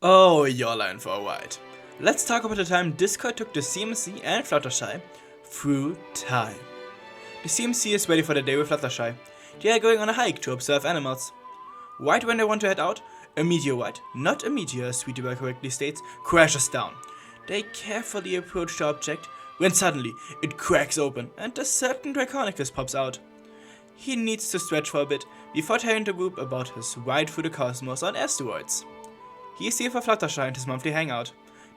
Oh, you're in for a ride. Let's talk about the time Discord took the CMC and Fluttershy through time. The CMC is ready for the day with Fluttershy. They are going on a hike to observe animals. Right when they want to head out, a meteorite, not a meteor as Sweetie Belle correctly states, crashes down. They carefully approach the object when suddenly it cracks open and a certain Draconicus pops out. He needs to stretch for a bit before telling the group about his ride through the cosmos on asteroids. He is here for Fluttershy and his monthly hangout,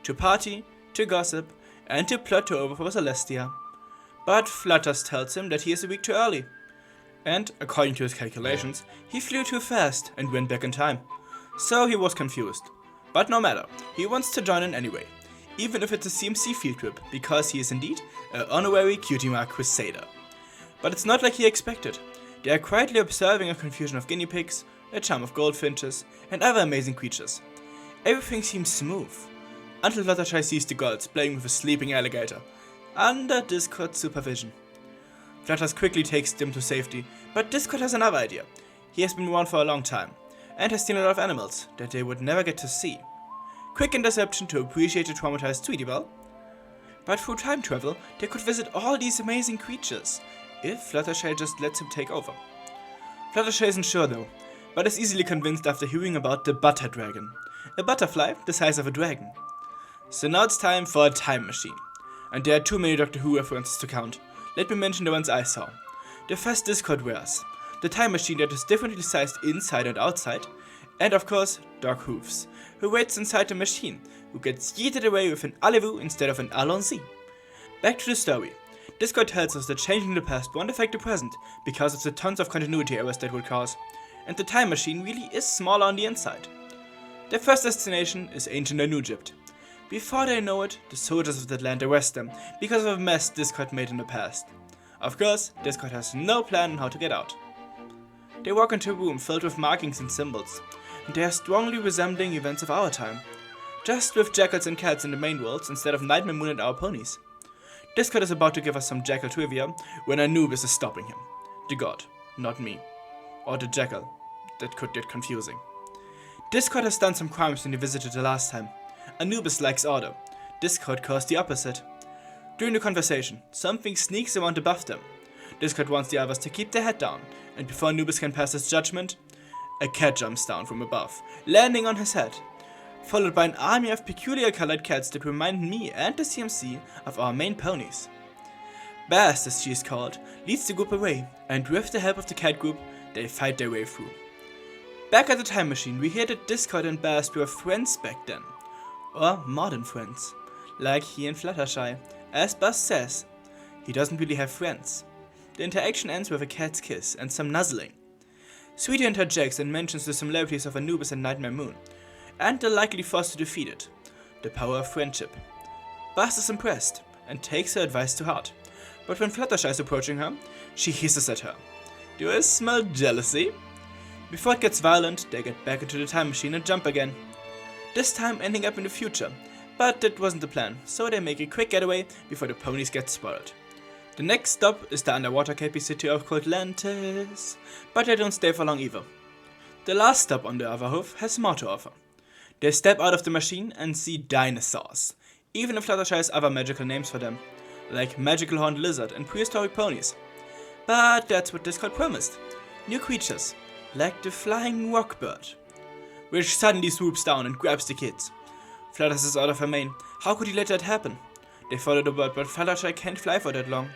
to party, to gossip, and to plot to overthrow Celestia. But Flutters tells him that he is a week too early. And, according to his calculations, he flew too fast and went back in time. So he was confused. But no matter, he wants to join in anyway, even if it's a CMC field trip, because he is indeed an honorary cutie mark crusader. But it's not like he expected. They are quietly observing a confusion of guinea pigs, a charm of goldfinches, and other amazing creatures. Everything seems smooth, until Fluttershy sees the gods playing with a sleeping alligator, under Discord's supervision. Flutters quickly takes them to safety, but Discord has another idea. He has been around for a long time, and has seen a lot of animals that they would never get to see. Quick interception to appreciate the traumatized Sweetie Belle. But through time travel, they could visit all these amazing creatures, if Fluttershy just lets him take over. Fluttershy isn't sure though, but is easily convinced after hearing about the Butter Dragon, a butterfly the size of a dragon. So now it's time for a time machine. And there are too many Doctor Who references to count. Let me mention the ones I saw. The first Discord wears, the time machine that is differently sized inside and outside, and of course, Doc Hooves, who waits inside the machine, who gets yeeted away with an allez-vous instead of an allons-y. Back to the story. Discord tells us that changing the past won't affect the present, because of the tons of continuity errors that would cause, and the time machine really is smaller on the inside. Their first destination is ancient Egypt. Before they know it, the soldiers of that land arrest them because of a mess Discord made in the past. Of course, Discord has no plan on how to get out. They walk into a room filled with markings and symbols, and they are strongly resembling events of our time, just with jackals and cats in the main worlds instead of Nightmare Moon and our ponies. Discord is about to give us some jackal trivia when Anubis is stopping him. The god, not me. Or the jackal. That could get confusing. Discord has done some crimes when he visited the last time. Anubis likes order. Discord caused the opposite. During the conversation, something sneaks around above them. Discord wants the others to keep their head down, and before Anubis can pass his judgment, a cat jumps down from above, landing on his head, followed by an army of peculiar colored cats that remind me and the CMC of our main ponies. Bast, as she is called, leads the group away, and with the help of the cat group, they fight their way through. Back at the time machine, we hear that Discord and Bast were friends back then. Or modern friends. Like he and Fluttershy. As Bast says, he doesn't really have friends. The interaction ends with a cat's kiss and some nuzzling. Sweetie interjects and mentions the similarities of Anubis and Nightmare Moon, and the likely force to defeat it, the power of friendship. Bast is impressed, and takes her advice to heart. But when Fluttershy is approaching her, she hisses at her. Do I smell jealousy? Before it gets violent, they get back into the time machine and jump again. This time ending up in the future, but that wasn't the plan, so they make a quick getaway before the ponies get spoiled. The next stop is the underwater cappy city of Atlantis, but they don't stay for long either. The last stop on the other hoof has more to offer. They step out of the machine and see dinosaurs, even if Fluttershy has other magical names for them, like Magical Horned Lizard and Prehistoric Ponies. But that's what Discord promised. New creatures, like the Flying Rockbird, which suddenly swoops down and grabs the kids. Flutters is out of her mane. How could he let that happen? They follow the bird, but Fluttershy can't fly for that long.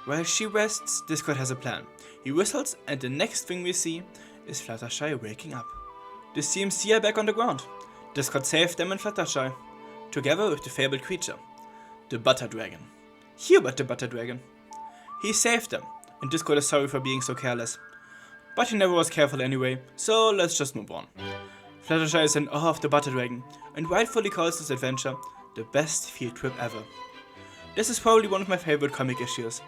While she rests, Discord has a plan. He whistles, and the next thing we see is Fluttershy waking up. The CMC are back on the ground. Discord saved them and Fluttershy, together with the fabled creature, the Butter Dragon. Hubert the Butter Dragon. He saved them, and Discord is sorry for being so careless. But he never was careful anyway, so let's just move on. Fluttershy is in awe of the Butter Dragon, and rightfully calls this adventure the best field trip ever. This is probably one of my favorite comic issues.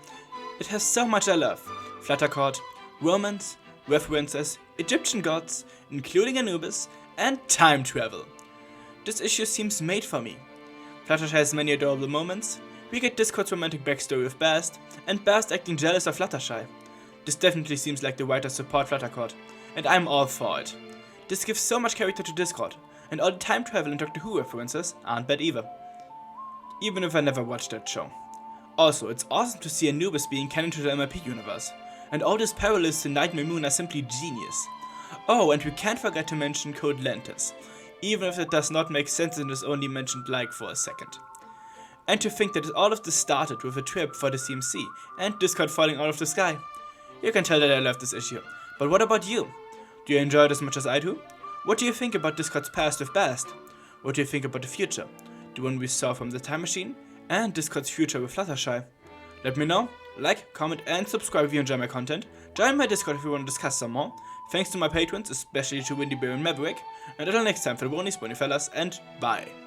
It has so much I love. Fluttercourt, romance, references, Egyptian gods, including Anubis, and time travel. This issue seems made for me. Fluttershy has many adorable moments. We get Discord's romantic backstory with Bast, and Bast acting jealous of Fluttershy. This definitely seems like the writers support Fluttercourt, and I'm all for it. This gives so much character to Discord, and all the time travel and Doctor Who references aren't bad either. Even if I never watched that show. Also, it's awesome to see Anubis being canon to the MLP universe, and all these parallels to Nightmare Moon are simply genius. Oh, and we can't forget to mention Code Lantis, even if it does not make sense and is only mentioned like for a second. And to think that all of this started with a trip for the CMC and Discord falling out of the sky. You can tell that I love this issue, but what about you? Do you enjoy it as much as I do? What do you think about Discord's past with Bast? What do you think about the future? The one we saw from the Time Machine? And Discord's future with Fluttershy? Let me know, like, comment and subscribe if you enjoy my content, join my Discord if you want to discuss some more, thanks to my patrons, especially to Windy Bear and Maverick, and until next time, for the Bonnie Fellas, and bye!